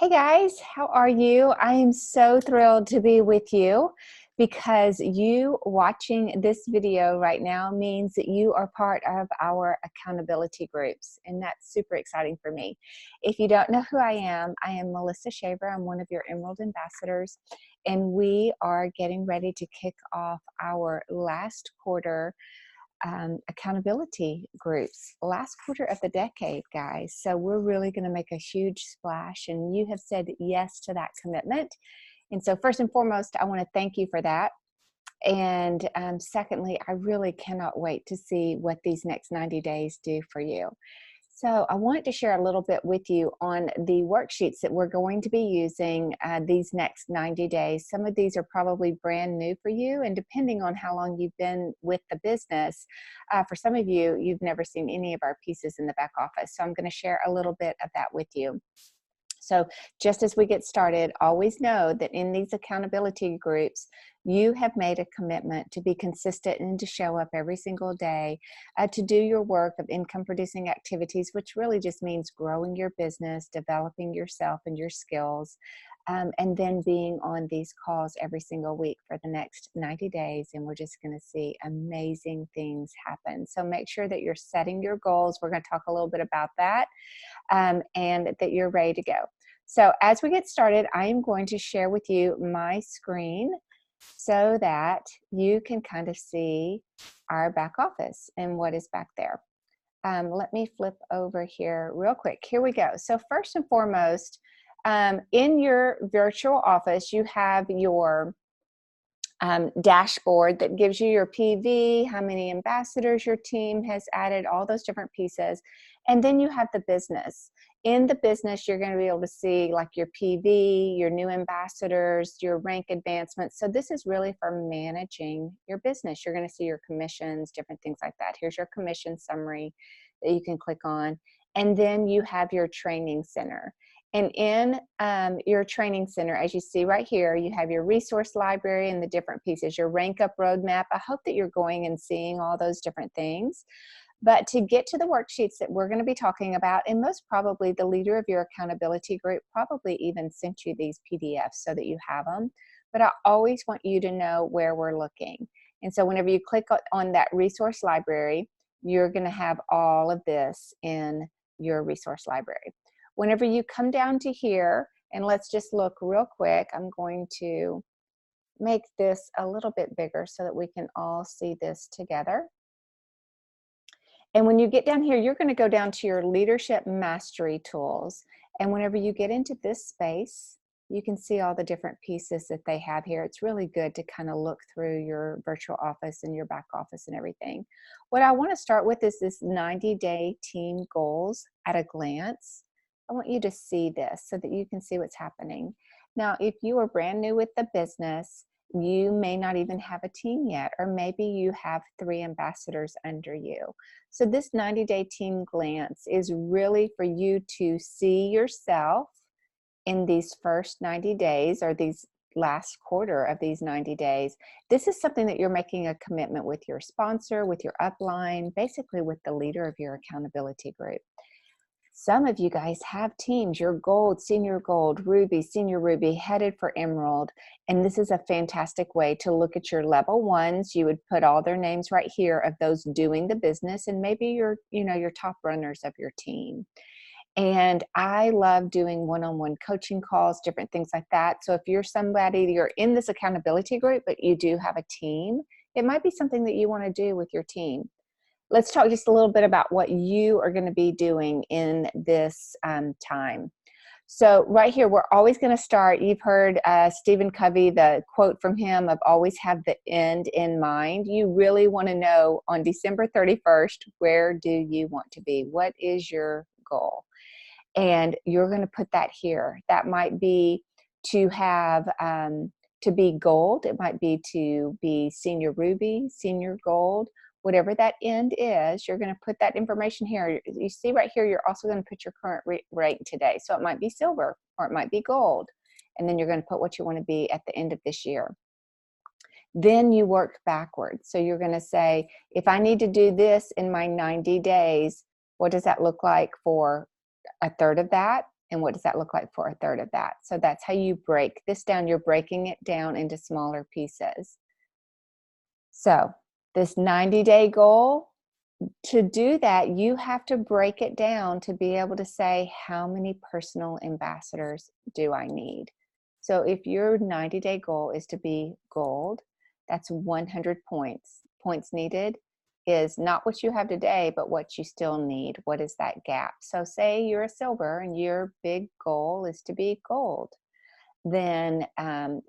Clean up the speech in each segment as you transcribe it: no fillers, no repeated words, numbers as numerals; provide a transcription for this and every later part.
Hey guys, how are you? I am so thrilled to be with you because you watching this video right now means that you are part of our accountability groups, and that's super exciting for me. If you don't know who I am Melissa Shaver. I'm one of your Emerald ambassadors, and we are getting ready to kick off our last quarter accountability groups, last quarter of the decade, guys. So we're really going to make a huge splash, and you have said yes to that commitment. And so first and foremost, I want to thank you for that. And secondly, I really cannot wait to see what these next 90 days do for you. So I wanted to share a little bit with you on the worksheets that we're going to be using these next 90 days. Some of these are probably brand new for you, and depending on how long you've been with the business, for some of you, you've never seen any of our pieces in the back office. So I'm going to share a little bit of that with you. So just as we get started, always know that in these accountability groups, you have made a commitment to be consistent and to show up every single day, to do your work of income producing activities, which really just means growing your business, developing yourself and your skills, and then being on these calls every single week for the next 90 days. And we're just going to see amazing things happen. So make sure that you're setting your goals. We're going to talk a little bit about that, and that you're ready to go. So as we get started, I am going to share with you my screen so that you can kind of see our back office and what is back there. Let me flip over here real quick. Here we go. So first and foremost, in your virtual office, you have your dashboard that gives you your PV, how many ambassadors your team has added, all those different pieces. And then you have the business. In the business, you're going to be able to see like your PV, your new ambassadors, your rank advancements. So this is really for managing your business. You're going to see your commissions, different things like that. Here's your commission summary that you can click on. And then you have your training center. And in your training center, as you see right here, you have your resource library and the different pieces, your rank up roadmap. I hope that you're going and seeing all those different things. But to get to the worksheets that we're going to be talking about, and most probably the leader of your accountability group probably even sent you these PDFs so that you have them. But I always want you to know where we're looking. And so whenever you click on that resource library, you're going to have all of this in your resource library. Whenever you come down to here, and let's just look real quick, I'm going to make this a little bit bigger so that we can all see this together. And when you get down here, you're going to go down to your leadership mastery tools. And whenever you get into this space, you can see all the different pieces that they have here. It's really good to kind of look through your virtual office and your back office and everything. What I want to start with is this 90-day team goals at a glance. I want you to see this so that you can see what's happening. Now, if you are brand new with the business, you may not even have a team yet, or maybe you have 3 ambassadors under you. So this 90-day team glance is really for you to see yourself in these first 90 days or these last quarter of these 90 days. This is something that you're making a commitment with your sponsor, with your upline, basically with the leader of your accountability group. Some of you guys have teams, you're gold, senior gold, ruby, senior ruby, headed for emerald. And this is a fantastic way to look at your level ones. You would put all their names right here of those doing the business, and maybe your top runners of your team. And I love doing one-on-one coaching calls, different things like that. So if you're somebody, you're in this accountability group, but you do have a team, it might be something that you want to do with your team. Let's talk just a little bit about what you are going to be doing in this time. So right here, we're always going to start. You've heard Stephen Covey, the quote from him of always have the end in mind. You really want to know on December 31st, where do you want to be? What is your goal? And you're going to put that here. That might be to have, to be gold. It might be to be senior ruby, senior gold. Whatever that end is, you're going to put that information here. You see right here, you're also going to put your current rank today. So it might be silver or it might be gold. And then you're going to put what you want to be at the end of this year. Then you work backwards. So you're going to say, if I need to do this in my 90 days, what does that look like for a third of that? And what does that look like for a third of that? So that's how you break this down. You're breaking it down into smaller pieces. So this 90-day goal, to do that, you have to break it down to be able to say, how many personal ambassadors do I need? So if your 90-day goal is to be gold, that's 100 points. Points needed is not what you have today, but what you still need. What is that gap? So say you're a silver and your big goal is to be gold. Then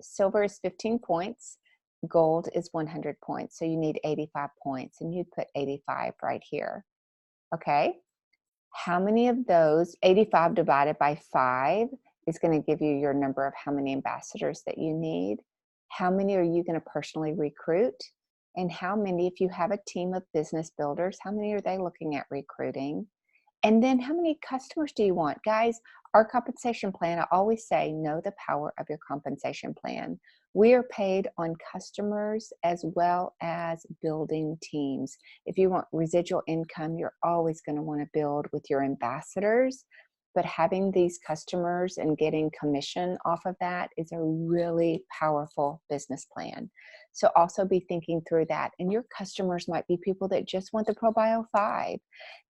silver is 15 points. Gold is 100 points. So you need 85 points, and you'd put 85 right here. Okay. How many of those, 85 divided by 5, is going to give you your number of how many ambassadors that you need. How many are you going to personally recruit? And how many, if you have a team of business builders, how many are they looking at recruiting? And then how many customers do you want? Guys, our compensation plan, I always say, know the power of your compensation plan. We are paid on customers as well as building teams. If you want residual income, you're always going to want to build with your ambassadors. But having these customers and getting commission off of that is a really powerful business plan. So also be thinking through that. And your customers might be people that just want the ProBio 5.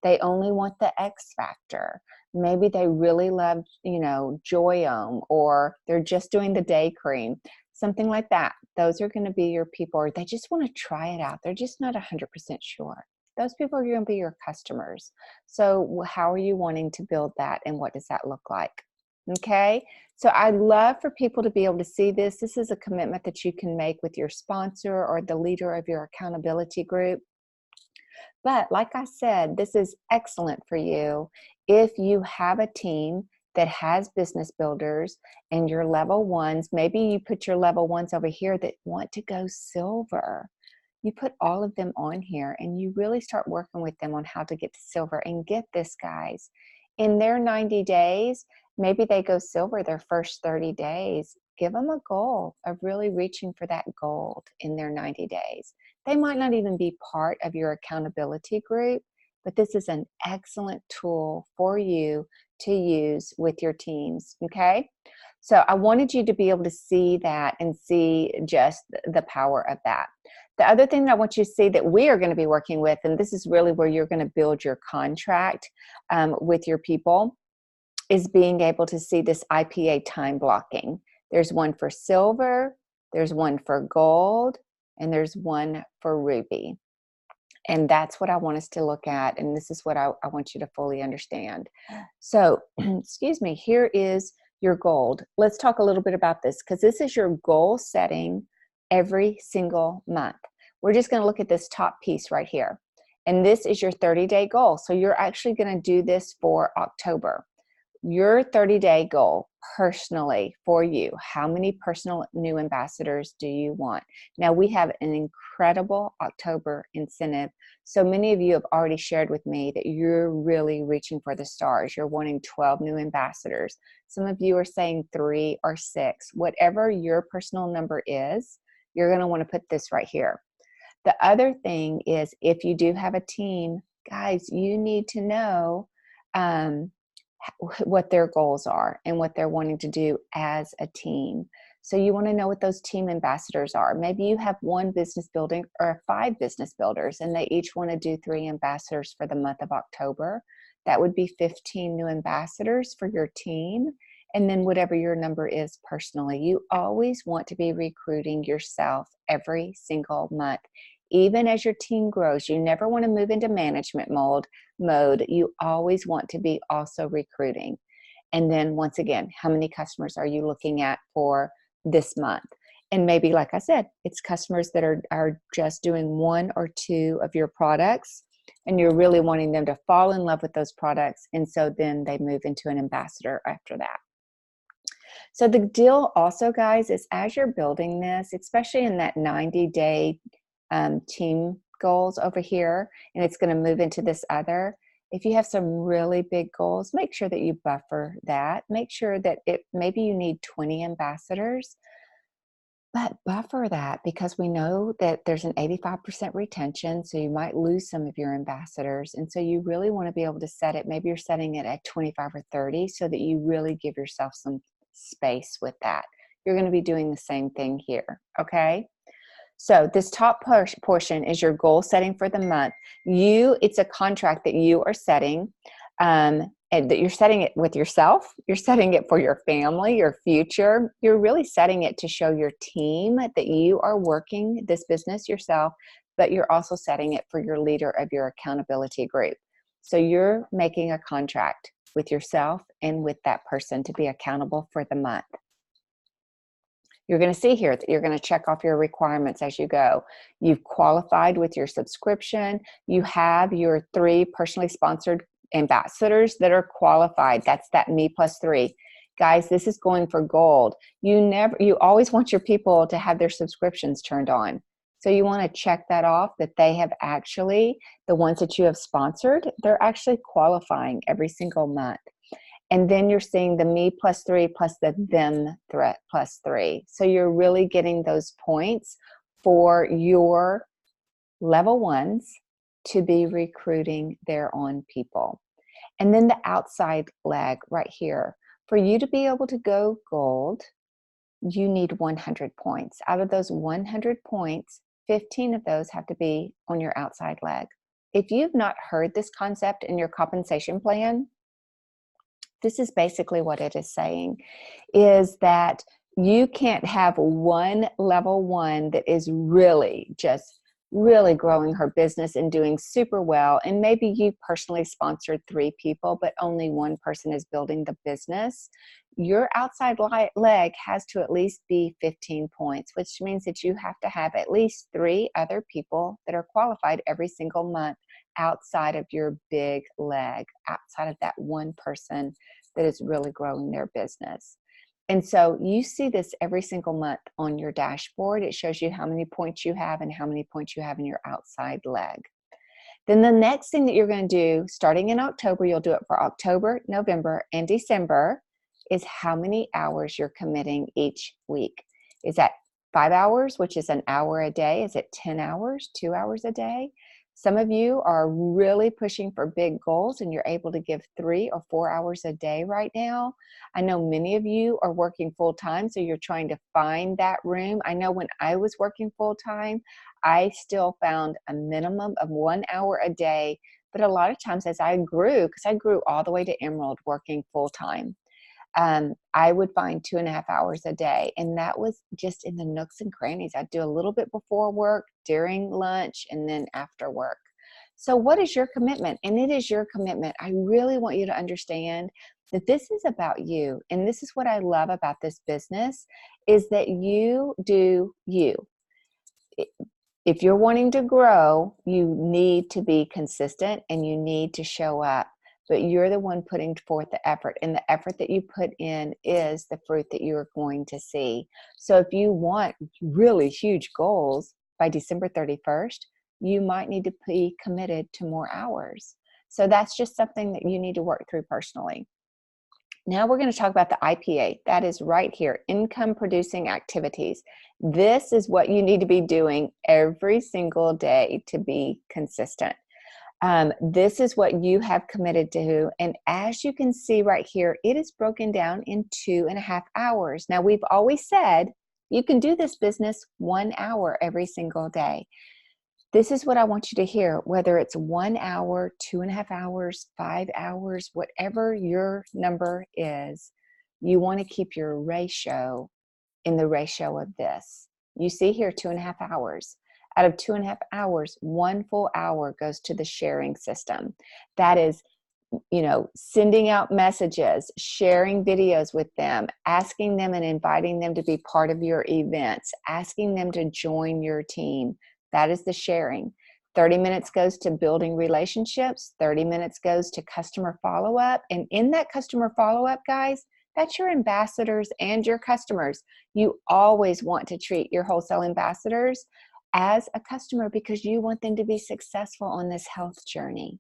They only want the X Factor. Maybe they really love, Joyome, or they're just doing the day cream, something like that. Those are going to be your people, or they just want to try it out. They're just not 100% sure. Those people are going to be your customers. So how are you wanting to build that, and what does that look like? Okay, so I'd love for people to be able to see this. This is a commitment that you can make with your sponsor or the leader of your accountability group. But like I said, this is excellent for you if you have a team that has business builders and your level ones. Maybe you put your level ones over here that want to go silver. You put all of them on here and you really start working with them on how to get to silver. And get this, guys, in their 90 days, maybe they go silver their first 30 days. Give them a goal of really reaching for that gold in their 90 days. They might not even be part of your accountability group, but this is an excellent tool for you to use with your teams, okay? So I wanted you to be able to see that and see just the power of that. The other thing that I want you to see that we are going to be working with, and this is really where you're going to build your contract with your people, is being able to see this IPA time blocking. There's one for silver, there's one for gold, and there's one for ruby. And that's what I want us to look at. And this is what I want you to fully understand. So, excuse me, here is your gold. Let's talk a little bit about this, because this is your goal setting every single month. We're just going to look at this top piece right here. And this is your 30-day goal. So you're actually going to do this for October. Your 30-day goal personally for you. How many personal new ambassadors do you want? Now, we have an incredible October incentive. So many of you have already shared with me that you're really reaching for the stars. You're wanting 12 new ambassadors. Some of you are saying 3 or 6. Whatever your personal number is, you're going to want to put this right here. The other thing is, if you do have a team, guys, you need to know what their goals are and what they're wanting to do as a team. So you want to know what those team ambassadors are. Maybe you have 1 business building or 5 business builders, and they each want to do 3 ambassadors for the month of October. That would be 15 new ambassadors for your team. And then whatever your number is personally, you always want to be recruiting yourself every single month. Even as your team grows, you never want to move into management mode. You always want to be also recruiting. And then once again, how many customers are you looking at for this month? And maybe, like I said, it's customers that are just doing 1 or 2 of your products, and you're really wanting them to fall in love with those products. And so then they move into an ambassador after that. So the deal also, guys, is as you're building this, especially in that 90-day team goals over here, and it's going to move into this other. If you have some really big goals, make sure that you buffer that. Make sure that maybe you need 20 ambassadors. But buffer that because we know that there's an 85% retention, so you might lose some of your ambassadors. And so you really want to be able to set it, maybe you're setting it at 25 or 30 so that you really give yourself some space with that. You're going to be doing the same thing here, okay? So this top portion is your goal setting for the month. It's a contract that you are setting, and that you're setting it with yourself. You're setting it for your family, your future. You're really setting it to show your team that you are working this business yourself, but you're also setting it for your leader of your accountability group. So you're making a contract with yourself and with that person to be accountable for the month. You're going to see here that you're going to check off your requirements as you go. You've qualified with your subscription. You have your 3 personally sponsored ambassadors that are qualified. That's that me plus 3. Guys, this is going for gold. You always want your people to have their subscriptions turned on. So you want to check that off, that they have actually, the ones that you have sponsored, they're actually qualifying every single month. And then you're seeing the me plus 3 plus the them plus 3. So you're really getting those points for your level 1s to be recruiting their own people. And then the outside leg right here. For you to be able to go gold, you need 100 points. Out of those 100 points, 15 of those have to be on your outside leg. If you've not heard this concept in your compensation plan, this is basically what it is saying, is that you can't have one level 1 that is really growing her business and doing super well. And maybe you personally sponsored 3 people, but only 1 person is building the business. Your outside leg has to at least be 15 points, which means that you have to have at least 3 other people that are qualified every single month outside of your big leg, outside of that 1 person that is really growing their business. And so you see this every single month on your dashboard. It shows you how many points you have and how many points you have in your outside leg. Then the next thing that you're going to do, starting in October, you'll do it for October, November, and December, is how many hours you're committing each week. Is that 5 hours, which is an hour a day? Is it 10 hours, 2 hours a day? Some of you are really pushing for big goals and you're able to give 3 or 4 hours a day right now. I know many of you are working full time, so you're trying to find that room. I know when I was working full time, I still found a minimum of 1 hour a day. But a lot of times as I grew, because I grew all the way to Emerald working full time, I would find 2.5 hours a day. And that was just in the nooks and crannies. I'd do a little bit before work, during lunch, and then after work. So what is your commitment? And it is your commitment. I really want you to understand that this is about you. And this is what I love about this business, is that you do you. If you're wanting to grow, you need to be consistent and you need to show up. But you're the one putting forth the effort, and the effort that you put in is the fruit that you're going to see. So if you want really huge goals by December 31st, you might need to be committed to more hours. So that's just something that you need to work through personally. Now we're going to talk about the IPA. That is right here, income producing activities. This is what you need to be doing every single day to be consistent. This is what you have committed to. And as you can see right here, it is broken down in 2.5 hours. Now, we've always said you can do this business 1 hour every single day. This is what I want you to hear, whether it's 1 hour, 2.5 hours, 5 hours, whatever your number is, you want to keep your ratio in the ratio of this. You see here 2.5 hours. Out of 2.5 hours, 1 full hour goes to the sharing system. That is, sending out messages, sharing videos with them, asking them and inviting them to be part of your events, asking them to join your team. That is the sharing. 30 minutes goes to building relationships. 30 minutes goes to customer follow-up. And in that customer follow-up, guys, that's your ambassadors and your customers. You always want to treat your wholesale ambassadors as a customer because you want them to be successful on this health journey.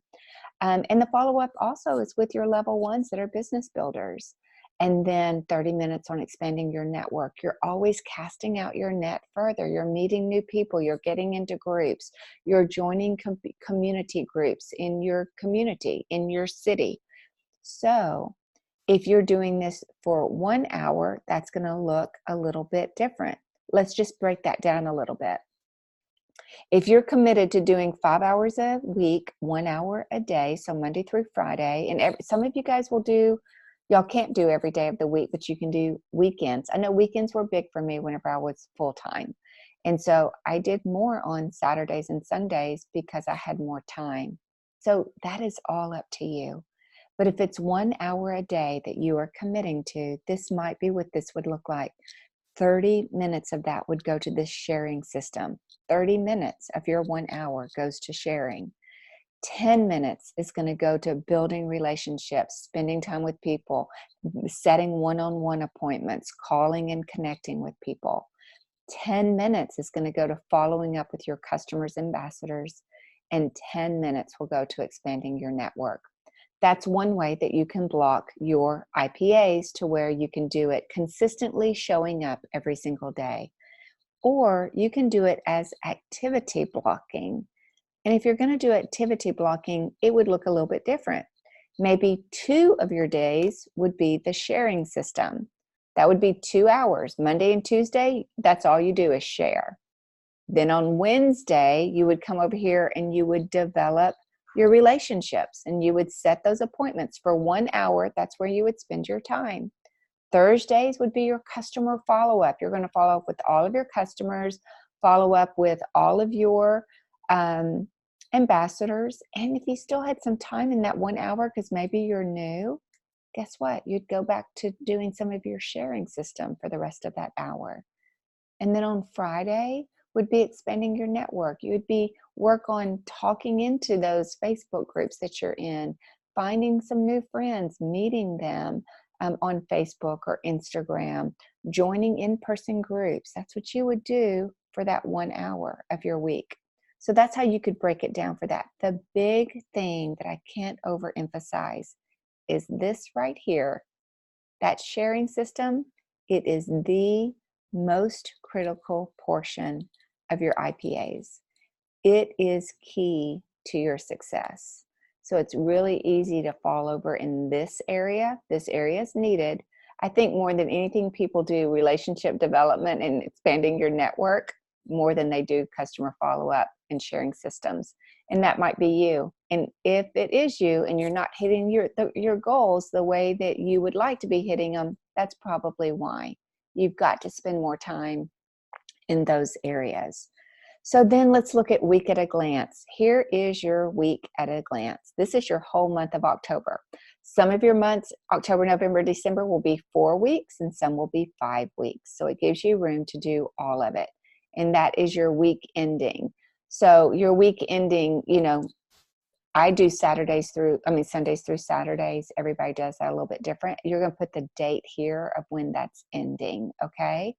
And the follow-up also is with your level 1s that are business builders. and then 30 minutes on expanding your network. You're always casting out your net further. You're meeting new people. You're getting into groups. You're joining community groups in your community, in your city. So if you're doing this for 1 hour, that's going to look a little bit different. Let's just break that down a little bit. If you're committed to doing 5 hours a week, 1 hour a day, so Monday through Friday, and some of you guys will do, y'all can't do every day of the week, but you can do weekends. I know weekends were big for me whenever I was full-time. And so I did more on Saturdays and Sundays because I had more time. So that is all up to you. But if it's 1 hour a day that you are committing to, this might be what this would look like. 30 minutes of that would go to this sharing system. 30 minutes of your 1 hour goes to sharing. 10 minutes is going to go to building relationships, spending time with people, setting one-on-one appointments, calling and connecting with people. 10 minutes is going to go to following up with your customers, ambassadors, and 10 minutes will go to expanding your network. That's one way that you can block your IPAs to where you can do it consistently showing up every single day. Or you can do it as activity blocking. And if you're going to do activity blocking, it would look a little bit different. Maybe 2 of your days would be the sharing system. That would be 2 hours. Monday and Tuesday, that's all you do is share. Then on Wednesday, you would come over here and you would develop your relationships, and you would set those appointments for 1 hour. That's where you would spend your time. Thursdays would be your customer follow-up. You're going to follow up with all of your customers, follow up with all of your ambassadors. And if you still had some time in that 1 hour, because maybe you're new, guess what? You'd go back to doing some of your sharing system for the rest of that hour. And then on Friday would be expanding your network. You would be work on talking into those Facebook groups that you're in, finding some new friends, meeting them on Facebook or Instagram, joining in-person groups. That's what you would do for that 1 hour of your week. So that's how you could break it down for that. The big thing that I can't overemphasize is this right here. That sharing system, it is the most critical portion of your IPAs. It is key to your success. So it's really easy to fall over in this area. This area is needed. I think more than anything, people do relationship development and expanding your network more than they do customer follow-up and sharing systems. And that might be you. And if it is you and you're not hitting your goals the way that you would like to be hitting them, that's probably why. You've got to spend more time in those areas. So then let's look at week at a glance. Here is your week at a glance. This is your whole month of October. Some of your months, October, November, December, will be 4 weeks and some will be 5 weeks. So it gives you room to do all of it. And that is your week ending. So your week ending, you know, I do Sundays through Saturdays. Everybody does that a little bit different. You're going to put the date here of when that's ending, okay?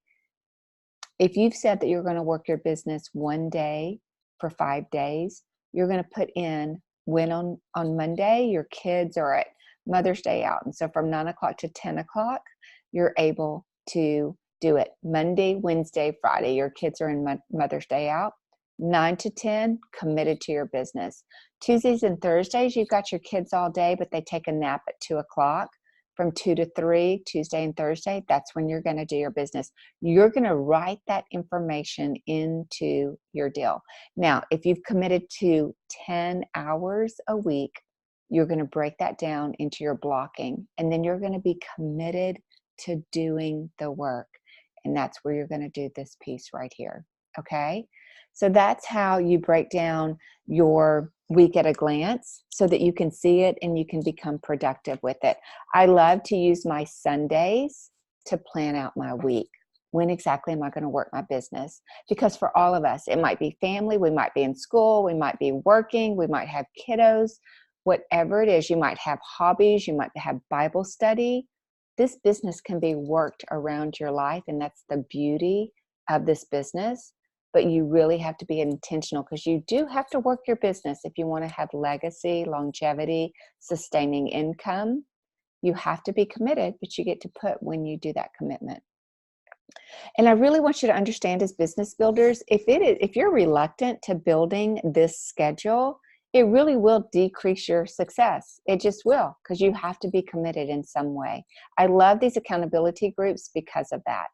If you've said that you're going to work your business 1 day for 5 days, you're going to put in when on Monday your kids are at Mother's Day out. And so from 9 o'clock to 10 o'clock, you're able to do it. Monday, Wednesday, Friday, your kids are in Mother's Day out. 9 to 10, committed to your business. Tuesdays and Thursdays, you've got your kids all day, but they take a nap at 2 o'clock. From 2 to 3, Tuesday and Thursday, that's when you're going to do your business. You're going to write that information into your deal. Now, if you've committed to 10 hours a week, you're going to break that down into your blocking, and then you're going to be committed to doing the work. And that's where you're going to do this piece right here. Okay? So that's how you break down your week at a glance so that you can see it and you can become productive with it. I love to use my Sundays to plan out my week. When exactly am I going to work my business? Because for all of us, it might be family, we might be in school, we might be working, we might have kiddos, whatever it is. You might have hobbies, you might have Bible study. This business can be worked around your life, and that's the beauty of this business. But you really have to be intentional, because you do have to work your business if you want to have legacy, longevity, sustaining income. You have to be committed, but you get to put when you do that commitment. And I really want you to understand, as business builders, if you're reluctant to building this schedule, it really will decrease your success. It just will, because you have to be committed in some way. I love these accountability groups because of that.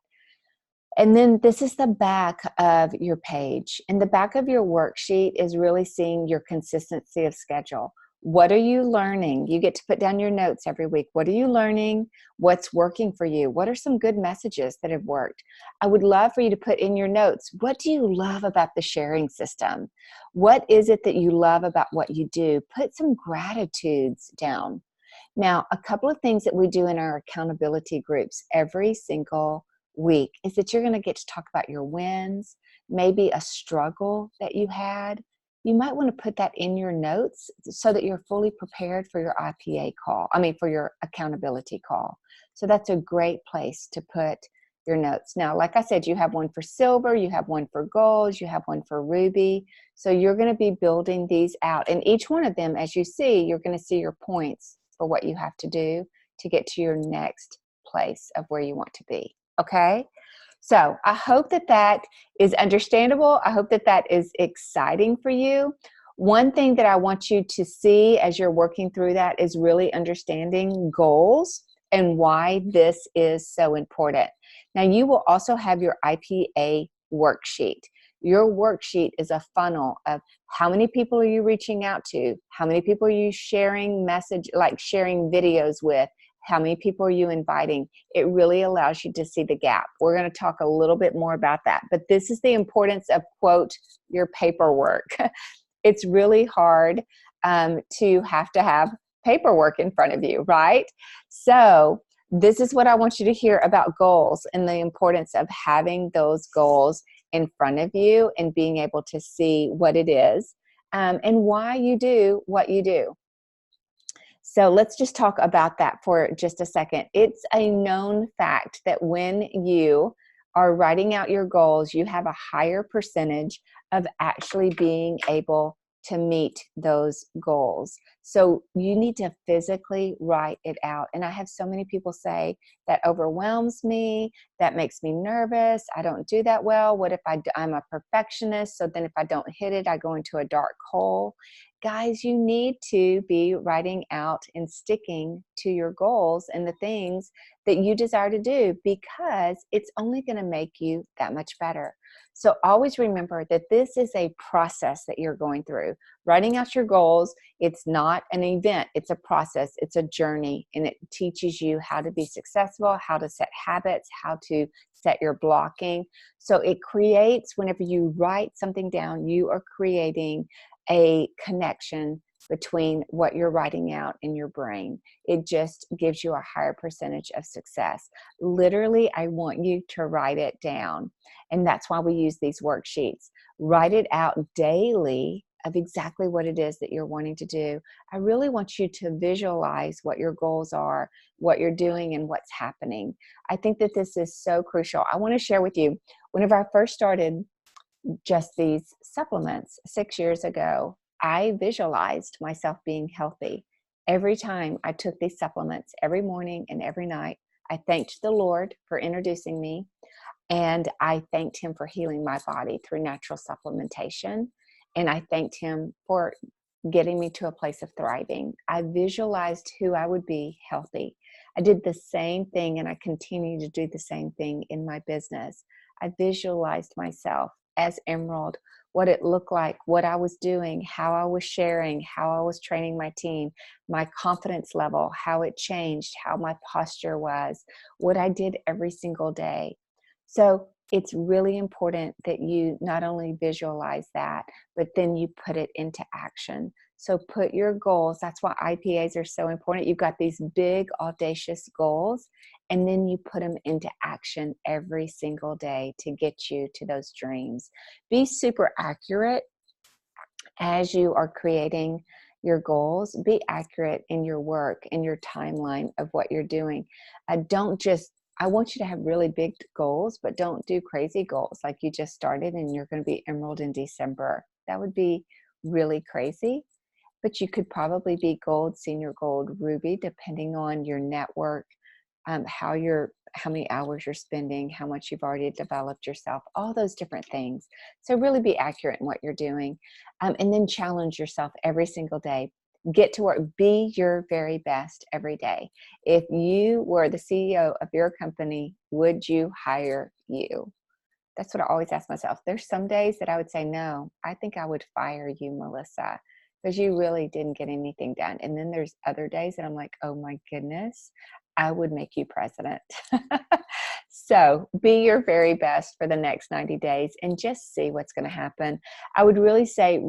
And then this is the back of your page. And the back of your worksheet is really seeing your consistency of schedule. What are you learning? You get to put down your notes every week. What are you learning? What's working for you? What are some good messages that have worked? I would love for you to put in your notes, what do you love about the sharing system? What is it that you love about what you do? Put some gratitudes down. Now, a couple of things that we do in our accountability groups every single week is that you're going to get to talk about your wins, maybe a struggle that you had. You might want to put that in your notes so that you're fully prepared for your for your accountability call. So that's a great place to put your notes. Now, like I said, you have one for silver, you have one for gold, you have one for ruby. So you're going to be building these out. And each one of them, as you see, you're going to see your points for what you have to do to get to your next place of where you want to be. Okay? So I hope that that is understandable. I hope that that is exciting for you. One thing that I want you to see as you're working through that is really understanding goals and why this is so important. Now, you will also have your IPA worksheet. Your worksheet is a funnel of how many people are you reaching out to? How many people are you sharing sharing videos with? How many people are you inviting? It really allows you to see the gap. We're going to talk a little bit more about that, but this is the importance of, quote, your paperwork. It's really hard to have paperwork in front of you, right? So this is what I want you to hear about goals and the importance of having those goals in front of you and being able to see what it is and why you do what you do. So let's just talk about that for just a second. It's a known fact that when you are writing out your goals, you have a higher percentage of actually being able to meet those goals. So you need to physically write it out. And I have so many people say that overwhelms me, that makes me nervous, I don't do that well. What if I'm a perfectionist? So then if I don't hit it, I go into a dark hole. Guys, you need to be writing out and sticking to your goals and the things that you desire to do, because it's only going to make you that much better. So always remember that this is a process that you're going through. Writing out your goals, it's not an event, it's a process, it's a journey, and it teaches you how to be successful, how to set habits, how to set your blocking. So it creates, whenever you write something down, you are creating a connection between what you're writing out in your brain. It just gives you a higher percentage of success. Literally, I want you to write it down. And that's why we use these worksheets. Write it out daily of exactly what it is that you're wanting to do. I really want you to visualize what your goals are, what you're doing, and what's happening. I think that this is so crucial. I want to share with you, whenever I first started just these supplements 6 years ago, I visualized myself being healthy. Every time I took these supplements, every morning and every night, I thanked the Lord for introducing me, and I thanked Him for healing my body through natural supplementation, and I thanked Him for getting me to a place of thriving. I visualized who I would be healthy. I did the same thing, and I continue to do the same thing in my business. I visualized myself as Emerald, what it looked like, what I was doing, how I was sharing, how I was training my team, my confidence level, how it changed, how my posture was, what I did every single day. So it's really important that you not only visualize that, but then you put it into action. So put your goals. That's why IPAs are so important. You've got these big, audacious goals, and then you put them into action every single day to get you to those dreams. Be super accurate as you are creating your goals. Be accurate in your work, in your timeline of what you're doing. I want you to have really big goals, but don't do crazy goals like you just started and you're going to be Emerald in December. That would be really crazy. but you could probably be gold, senior gold, ruby, depending on your network, how many hours you're spending, how much you've already developed yourself, all those different things. So really be accurate in what you're doing, and then challenge yourself every single day. Get to work. Be your very best every day. If you were the CEO of your company, would you hire you? That's what I always ask myself. There's some days that I would say, no, I think I would fire you, Melissa, because you really didn't get anything done. And then there's other days that I'm like, oh my goodness, I would make you president. So be your very best for the next 90 days and just see what's going to happen. I would really say,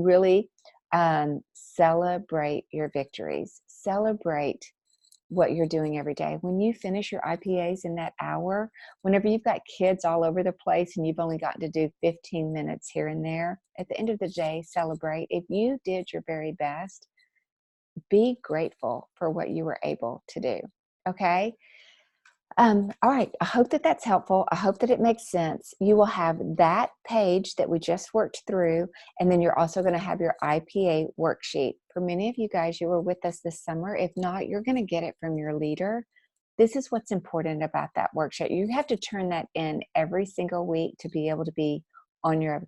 celebrate your victories. Celebrate what you're doing every day. When you finish your IPAs in that hour, whenever you've got kids all over the place and you've only gotten to do 15 minutes here and there, at the end of the day, celebrate. If you did your very best, be grateful for what you were able to do. Okay? All right. I hope that that's helpful. I hope that it makes sense. You will have that page that we just worked through, and then you're also going to have your IPA worksheet. For many of you guys, you were with us this summer. If not, you're going to get it from your leader. This is what's important about that worksheet. You have to turn that in every single week to be able to be on your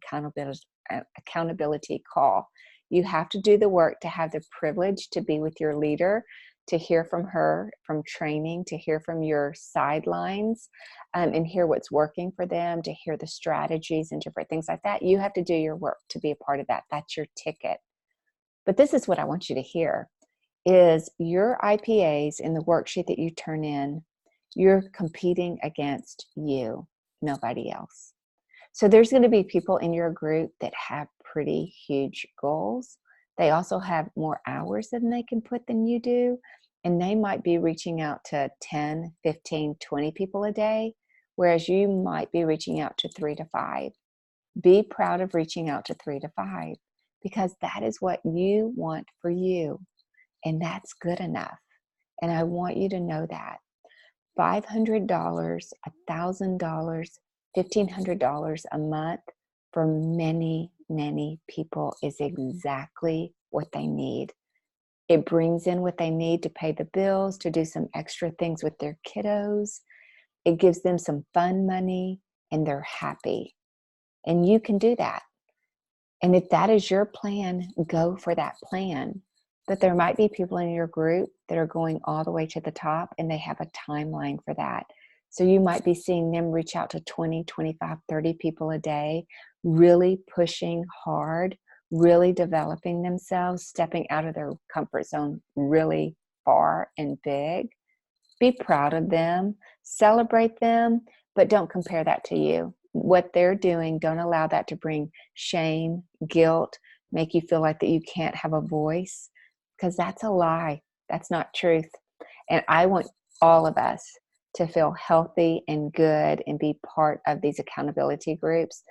accountability call. You have to do the work to have the privilege to be with your leader, to hear from her, from training, to hear from your sidelines, and hear what's working for them, to hear the strategies and different things like that. You have to do your work to be a part of that. That's your ticket. But this is what I want you to hear, is your IPAs in the worksheet that you turn in, you're competing against you, nobody else. So there's going to be people in your group that have pretty huge goals. They also have more hours than they can put than you do. And they might be reaching out to 10, 15, 20 people a day, whereas you might be reaching out to 3 to 5. Be proud of reaching out to 3 to 5, because that is what you want for you. And that's good enough. And I want you to know that. $500, $1,000, $1,500 a month for many, many people is exactly what they need. It brings in what they need to pay the bills, to do some extra things with their kiddos. It gives them some fun money, and they're happy. And you can do that. And if that is your plan, go for that plan. But there might be people in your group that are going all the way to the top, and they have a timeline for that. So you might be seeing them reach out to 20, 25, 30 people a day, really pushing hard, really developing themselves, stepping out of their comfort zone really far and big. Be proud of them, celebrate them, but don't compare that to you. What they're doing, don't allow that to bring shame, guilt, make you feel like that you can't have a voice, because that's a lie. That's not truth. And I want all of us to feel healthy and good and be part of these accountability groups.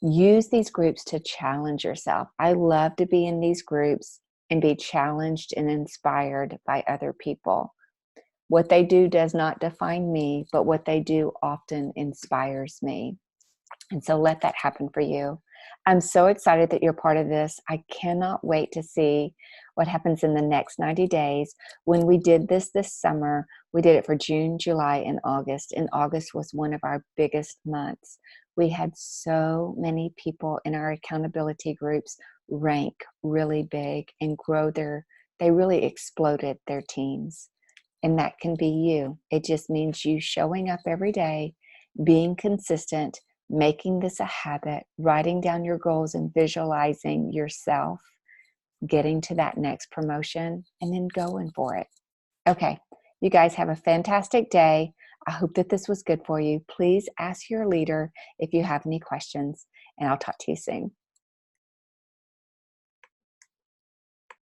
Use these groups to challenge yourself. I love to be in these groups and be challenged and inspired by other people. What they do does not define me, but what they do often inspires me. And so let that happen for you. I'm so excited that you're part of this. I cannot wait to see what happens in the next 90 days. When we did this summer, we did it for June, July, and August. And August was one of our biggest months. We had so many people in our accountability groups rank really big and grow they really exploded their teams. And that can be you. It just means you showing up every day, being consistent, making this a habit, writing down your goals and visualizing yourself getting to that next promotion, and then going for it. Okay, you guys have a fantastic day. I hope that this was good for you. Please ask your leader if you have any questions, and I'll talk to you soon.